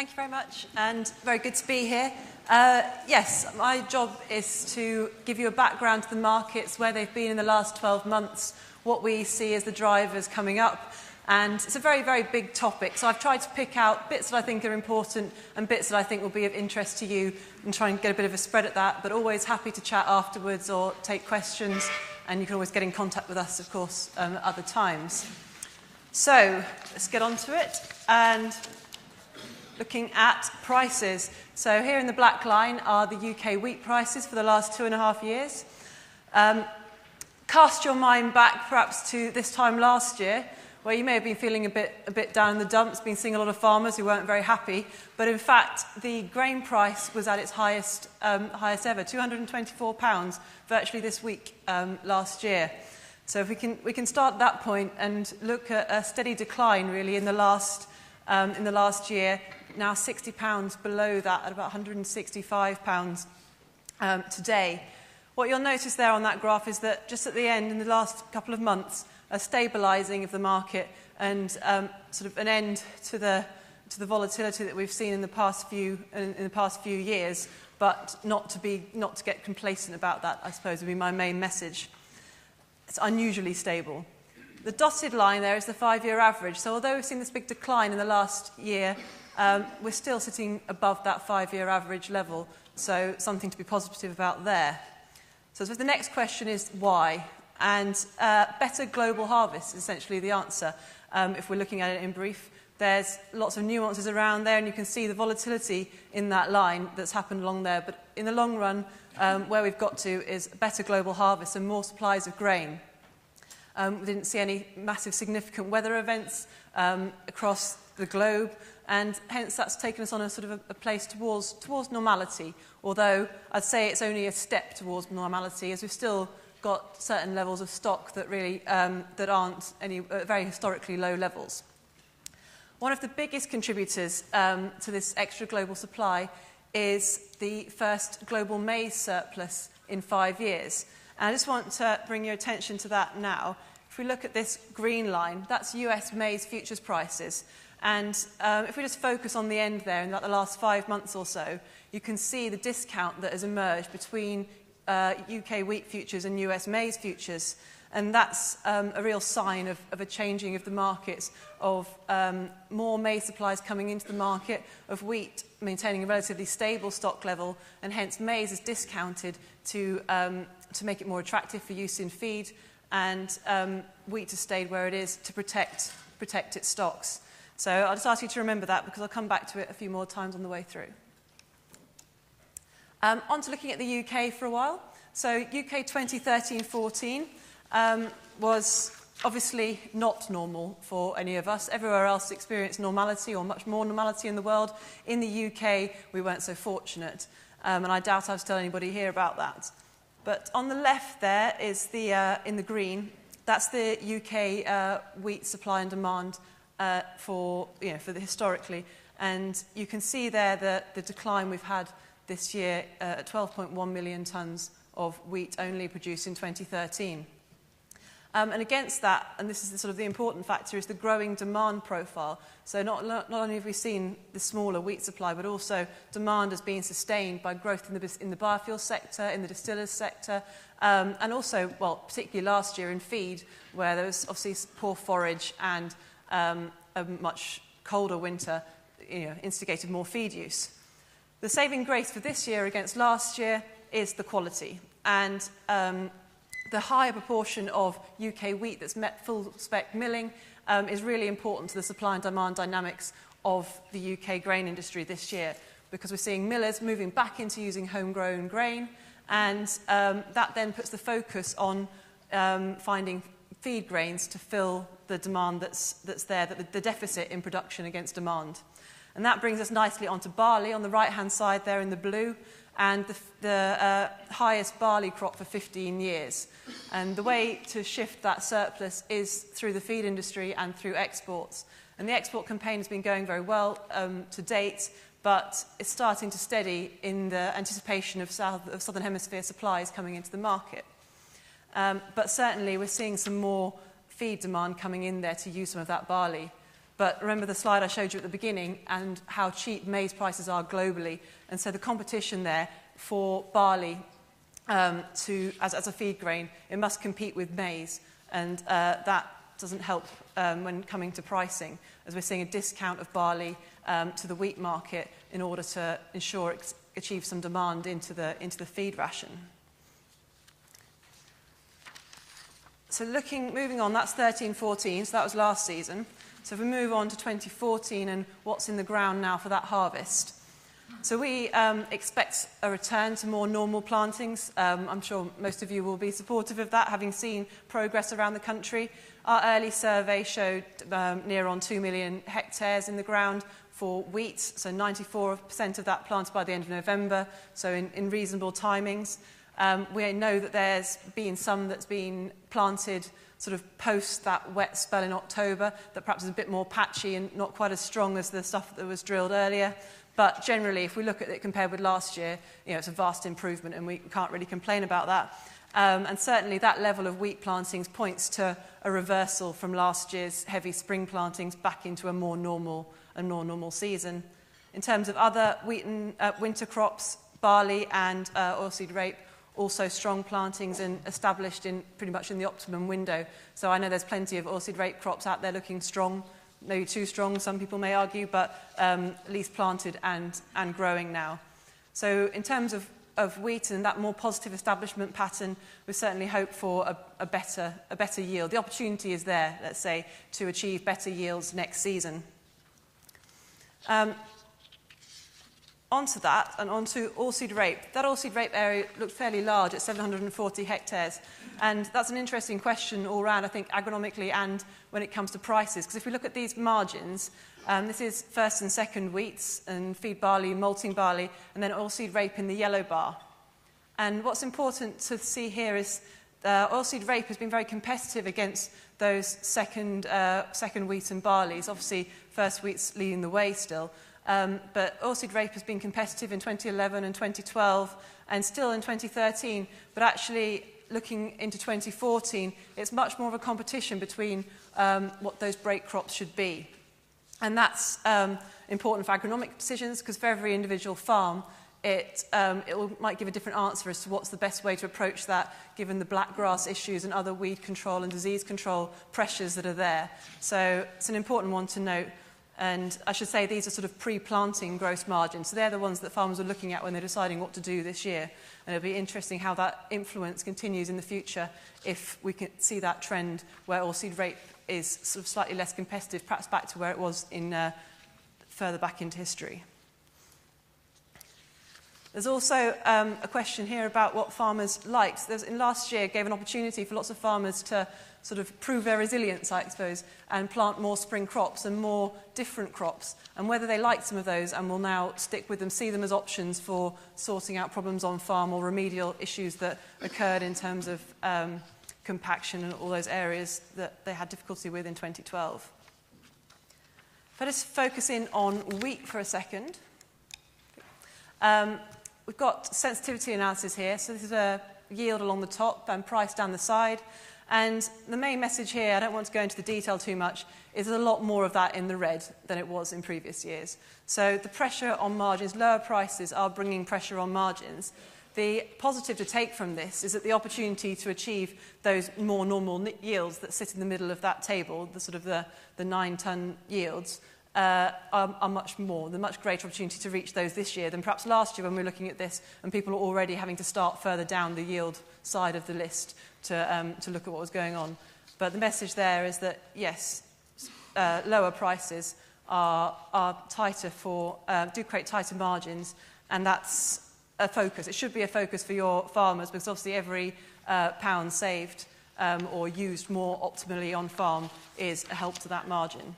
Thank you very much, and very good to be here. Yes, my job is to give you a background to the markets, where they've been in the last 12 months, what we see as the drivers coming up, and it's a very, very big topic. So I've tried to pick out bits that I think are important and bits that I think will be of interest to you and try and get a bit of a spread at that, but always happy to chat afterwards or take questions, and you can always get in contact with us, of course, at other times. So let's get on to it. And looking at prices. So here in the black line are the UK wheat prices for the last 2.5 years. Cast your mind back perhaps to this time last year, where you may have been feeling a bit down in the dumps, been seeing a lot of farmers who weren't very happy. But in fact, the grain price was at its highest ever, £224, virtually this week last year. So if we can start at that point and look at a steady decline really in the last year, now £60 below that at about £165 today. What you'll notice there on that graph is that just at the end, in the last couple of months, a stabilising of the market and sort of an end to the volatility that we've seen in the past few years, but not to get complacent about that, I suppose, would be my main message. It's unusually stable. The dotted line there is the 5-year average. So although we've seen this big decline in the last year, we're still sitting above that 5-year average level. So something to be positive about there. So the next question is why? And better global harvest is essentially the answer. If we're looking at it in brief, there's lots of nuances around there, and you can see the volatility in that line that's happened along there. But in the long run, where we've got to is better global harvest and more supplies of grain. We didn't see any massive significant weather events across the globe, and hence that's taken us on a sort of a place towards normality, although I'd say it's only a step towards normality, as we've still got certain levels of stock that really that aren't any very historically low levels. One of the biggest contributors to this extra global supply is the first global maize surplus in 5 years. And I just want to bring your attention to that now. If we look at this green line, that's US maize futures prices. And if we just focus on the end there, in like the last 5 months or so, you can see the discount that has emerged between UK wheat futures and US maize futures. And that's a real sign of a changing of the markets, of more maize supplies coming into the market, of wheat maintaining a relatively stable stock level, and hence maize is discounted to make it more attractive for use in feed, and wheat has stayed where it is to protect its stocks. So I'll just ask you to remember that, because I'll come back to it a few more times on the way through. On to looking at the UK for a while. So UK 2013-14 was obviously not normal for any of us. Everywhere else experienced normality, or much more normality in the world. In the UK, we weren't so fortunate, and I doubt I was telling anybody here about that. But on the left there is in the green, that's the UK wheat supply and demand for the historically, and you can see there the decline we've had this year at 12.1 million tonnes of wheat only produced in 2013. And against that, and this is the important factor, is the growing demand profile. So not only have we seen the smaller wheat supply, but also demand has been sustained by growth in the biofuel sector, in the distillers sector, and also, well, particularly last year in feed, where there was obviously poor forage and a much colder winter, instigated more feed use. The saving grace for this year against last year is the quality, and the higher proportion of UK wheat that's met full spec milling is really important to the supply and demand dynamics of the UK grain industry this year, because we're seeing millers moving back into using homegrown grain, and that then puts the focus on finding feed grains to fill the demand that's there, the deficit in production against demand. And that brings us nicely onto barley on the right-hand side there in the blue, and the highest barley crop for 15 years. And the way to shift that surplus is through the feed industry and through exports. And the export campaign has been going very well to date, but it's starting to steady in the anticipation of Southern Hemisphere supplies coming into the market. But certainly we're seeing some more feed demand coming in there to use some of that barley. But remember the slide I showed you at the beginning and how cheap maize prices are globally. And so the competition there for barley as a feed grain, it must compete with maize. And that doesn't help when coming to pricing, as we're seeing a discount of barley to the wheat market in order to ensure it achieves some demand into the feed ration. So moving on, that's 13-14, so that was last season. So if we move on to 2014 and what's in the ground now for that harvest. So we expect a return to more normal plantings. I'm sure most of you will be supportive of that, having seen progress around the country. Our early survey showed near on 2 million hectares in the ground for wheat, so 94% of that planted by the end of November, so in reasonable timings. We know that there's been some that's been planted sort of post that wet spell in October that perhaps is a bit more patchy and not quite as strong as the stuff that was drilled earlier. But generally, if we look at it compared with last year, it's a vast improvement and we can't really complain about that. And certainly that level of wheat plantings points to a reversal from last year's heavy spring plantings back into a more normal season. In terms of other wheat and winter crops, barley and oilseed rape, also strong plantings and established pretty much in the optimum window. So I know there's plenty of oilseed rape crops out there looking strong, maybe too strong, some people may argue, but at least planted and growing now. So in terms of wheat and that more positive establishment pattern, we certainly hope for a better yield. The opportunity is there, let's say, to achieve better yields next season. Onto that and onto oilseed rape. That oilseed rape area looked fairly large at 740 hectares. And that's an interesting question all round, I think, agronomically and when it comes to prices. Because if we look at these margins, this is first and second wheats and feed barley, malting barley, and then oilseed rape in the yellow bar. And what's important to see here is oilseed rape has been very competitive against those second wheat and barleys. Obviously, first wheat's leading the way still. But oilseed rape has been competitive in 2011 and 2012 and still in 2013. But actually, looking into 2014, it's much more of a competition between what those break crops should be. And that's important for agronomic decisions because for every individual farm, it might give a different answer as to what's the best way to approach that, given the blackgrass issues and other weed control and disease control pressures that are there. So it's an important one to note. And I should say these are sort of pre-planting gross margins. So they're the ones that farmers are looking at when they're deciding what to do this year. And it'll be interesting how that influence continues in the future if we can see that trend where oilseed rape is sort of slightly less competitive, perhaps back to where it was further back into history. There's also a question here about what farmers liked. In last year, gave an opportunity for lots of farmers to sort of prove their resilience, I suppose, and plant more spring crops and more different crops, and whether they liked some of those and will now stick with them, see them as options for sorting out problems on farm or remedial issues that occurred in terms of compaction and all those areas that they had difficulty with in 2012. If I just focus in on wheat for a second. We've got sensitivity analysis here. So this is a yield along the top and price down the side. And the main message here, I don't want to go into the detail too much, is there's a lot more of that in the red than it was in previous years. So the pressure on margins, lower prices are bringing pressure on margins. The positive to take from this is that the opportunity to achieve those more normal yields that sit in the middle of that table, the sort of the 9-ton yields, are much more, the much greater opportunity to reach those this year than perhaps last year when we were looking at this and people are already having to start further down the yield side of the list to look at what was going on. But the message there is that, yes, lower prices are tighter do create tighter margins, and that's a focus. It should be a focus for your farmers because obviously every pound saved or used more optimally on farm is a help to that margin.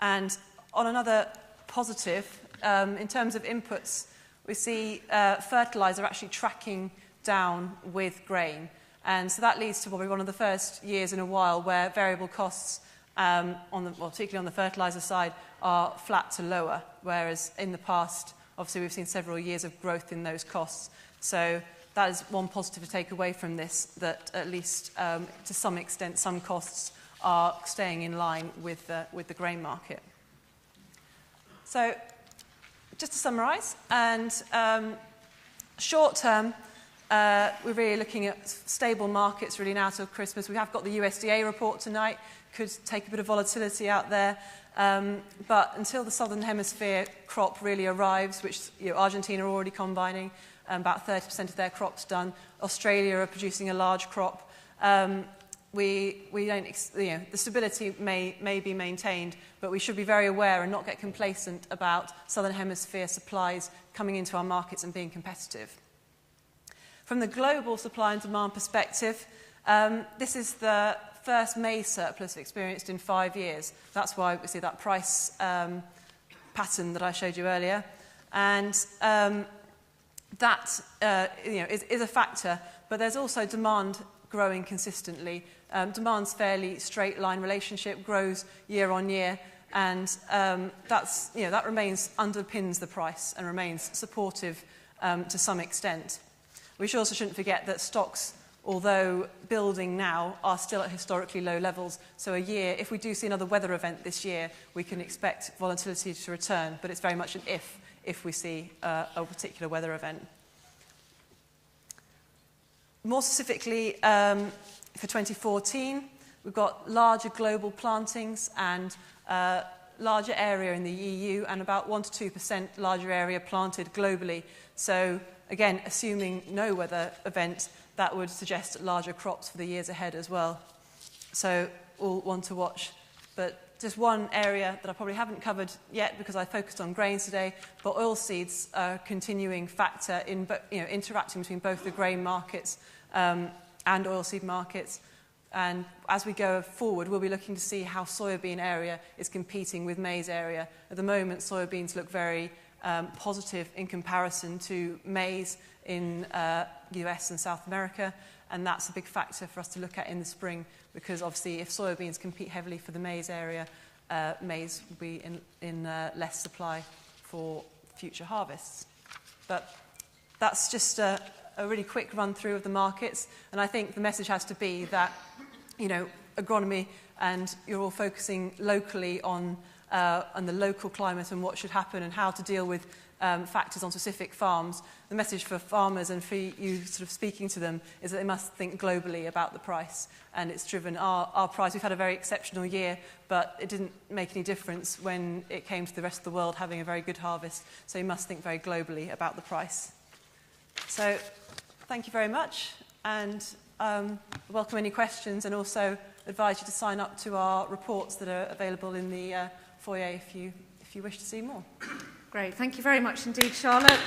And on another positive, in terms of inputs, we see fertiliser actually tracking down with grain. And so that leads to probably one of the first years in a while where variable costs, particularly on the fertiliser side, are flat to lower, whereas in the past, obviously, we've seen several years of growth in those costs. So that is one positive to take away from this, that at least to some extent, some costs are staying in line with the grain market. So just to summarise, and short term, we're really looking at stable markets really now till Christmas. We have got the USDA report tonight, could take a bit of volatility out there. But until the Southern Hemisphere crop really arrives, which Argentina are already combining, about 30% of their crop's done. Australia are producing a large crop. We don't, the stability may be maintained, but we should be very aware and not get complacent about Southern Hemisphere supplies coming into our markets and being competitive. From the global supply and demand perspective, this is the first maize surplus experienced in 5 years. That's why we see that price pattern that I showed you earlier. And that is a factor, but there's also demand growing consistently. Demand's fairly straight line relationship, grows year on year, and that remains, underpins the price and remains supportive to some extent. We also shouldn't forget that stocks, although building now, are still at historically low levels. So a year, if we do see another weather event this year, we can expect volatility to return, but it's very much an if we see a particular weather event. More specifically, for 2014, we've got larger global plantings and larger area in the EU and about 1 to 2% larger area planted globally. So again, assuming no weather event, that would suggest larger crops for the years ahead as well. So all one to watch. But just one area that I probably haven't covered yet because I focused on grains today, but oilseeds are a continuing factor in interacting between both the grain markets and oilseed markets. And as we go forward, we'll be looking to see how soybean area is competing with maize area. At the moment, soybeans look very positive in comparison to maize in US and South America, and that's a big factor for us to look at in the spring, because obviously if soybeans compete heavily for the maize area, maize will be in less supply for future harvests. But that's just a really quick run through of the markets, and I think the message has to be that agronomy, and you're all focusing locally on the local climate and what should happen and how to deal with factors on specific farms. The message for farmers and for you sort of speaking to them is that they must think globally about the price, and it's driven our price. We've had a very exceptional year, but it didn't make any difference when it came to the rest of the world having a very good harvest, so you must think very globally about the price. So thank you very much, and welcome any questions, and also advise you to sign up to our reports that are available in the foyer if you wish to see more. Great, thank you very much indeed, Charlotte.